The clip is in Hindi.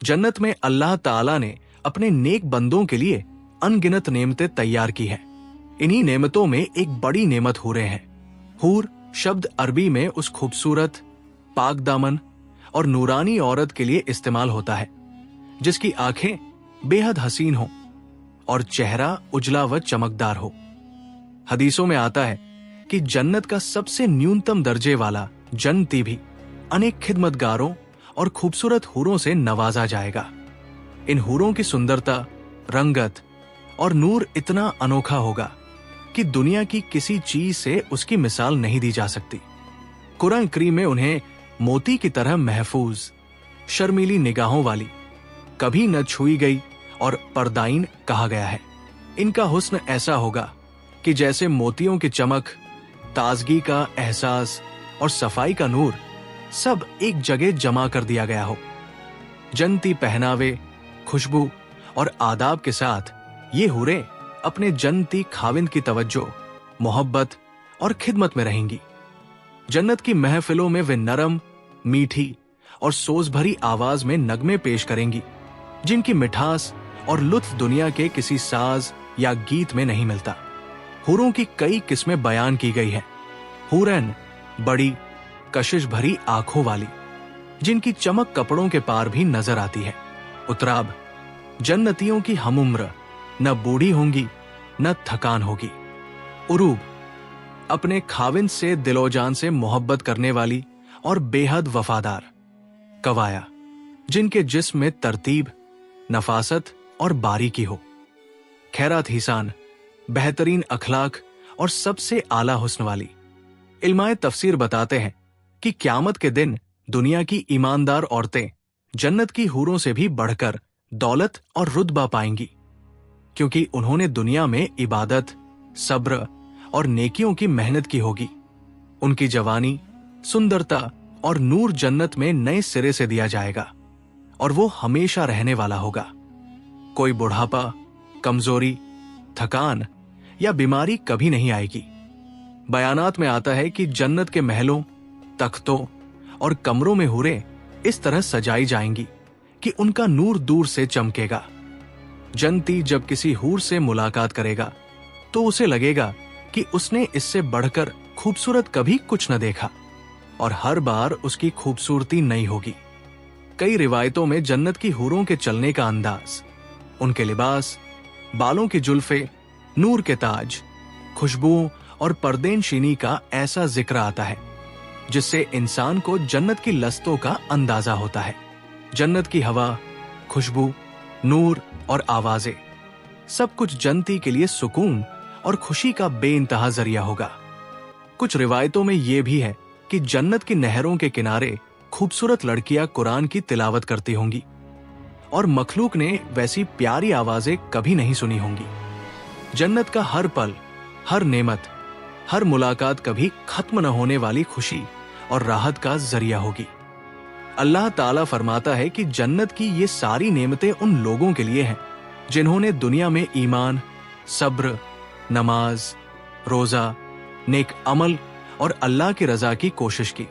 जन्नत में अल्लाह ताला ने अपने नेक बंदों के लिए अनगिनत नेमतें तैयार की हैं। इन्हीं नेमतों में एक बड़ी नेमत हूरें हैं। हूर शब्द अरबी में उस खूबसूरत, पाक दामन और नूरानी औरत के लिए इस्तेमाल होता है जिसकी आंखें बेहद हसीन हो और चेहरा उजला व चमकदार हो। हदीसों में आता है कि जन्नत का सबसे न्यूनतम दर्जे वाला जन्नती भी अनेक खिदमतगारों और खूबसूरत हूरों से नवाजा जाएगा। इन हूरों की सुंदरता, रंगत और नूर इतना अनोखा होगा कि दुनिया की किसी चीज से उसकी मिसाल नहीं दी जा सकती। कुरान करीम में उन्हें मोती की तरह महफूज, शर्मीली निगाहों वाली, कभी न छुई गई और परदाइन कहा गया है। इनका हुस्न ऐसा होगा कि जैसे मोतियों की चमक, ताजगी का एहसास और सफाई का नूर सब एक जगह जमा कर दिया गया हो। जन्नती पहनावे, खुशबू और आदाब के साथ ये हूरें अपने जन्नती खाविंद की तवज्जो, मोहब्बत और खिदमत में रहेंगी। जन्नत की महफिलों में वे नरम, मीठी और सोज भरी आवाज में नगमे पेश करेंगी जिनकी मिठास और लुत्फ दुनिया के किसी साज या गीत में नहीं मिलता। हूरों की कई किस्में बयान की गई हैं। हूरैन बड़ी, कशिश भरी आंखों वाली, जिनकी चमक कपड़ों के पार भी नजर आती है। उतराब जन्नतियों की हमउम्र, न बूढ़ी होंगी न थकान होगी। उरूब अपने खाविंद से दिलोजान से मोहब्बत करने वाली और बेहद वफादार। कवाया जिनके जिस्म में तरतीब, नफासत और बारीकी हो। खैरात हिसान बेहतरीन अखलाक और सबसे आला हुस्न वाली। इल्माए तफसीर बताते हैं कि क़यामत के दिन दुनिया की ईमानदार औरतें जन्नत की हूरों से भी बढ़कर दौलत और रुतबा पाएंगी, क्योंकि उन्होंने दुनिया में इबादत, सब्र और नेकियों की मेहनत की होगी। उनकी जवानी, सुंदरता और नूर जन्नत में नए सिरे से दिया जाएगा और वो हमेशा रहने वाला होगा। कोई बुढ़ापा, कमजोरी, थकान या बीमारी कभी नहीं आएगी। बयानात में आता है कि जन्नत के महलों, तख्तों और कमरों में हूरें इस तरह सजाई जाएंगी कि उनका नूर दूर से चमकेगा। जन्नती जब किसी हूर से मुलाकात करेगा तो उसे लगेगा कि उसने इससे बढ़कर खूबसूरत कभी कुछ न देखा और हर बार उसकी खूबसूरती नई होगी। कई रिवायतों में जन्नत की हूरों के चलने का अंदाज, उनके लिबास, बालों की जुल्फे, नूर के ताज, खुशबुओं और परदेनशीनी का ऐसा जिक्र आता है जिससे इंसान को जन्नत की लस्तों का अंदाजा होता है। जन्नत की हवा, खुशबू, नूर और आवाजें, सब कुछ जन्नती के लिए सुकून और खुशी का बेइंतहा जरिया होगा। कुछ रिवायतों में यह भी है कि जन्नत की नहरों के किनारे खूबसूरत लड़कियां कुरान की तिलावत करती होंगी और मखलूक ने वैसी प्यारी आवाजें कभी नहीं सुनी होंगी। जन्नत का हर पल, हर नेमत, हर मुलाकात कभी खत्म न होने वाली खुशी और राहत का जरिया होगी। अल्लाह ताला फरमाता है कि जन्नत की ये सारी नेमतें उन लोगों के लिए हैं जिन्होंने दुनिया में ईमान, सब्र, नमाज, रोजा, नेक अमल और अल्लाह की रजा की कोशिश की।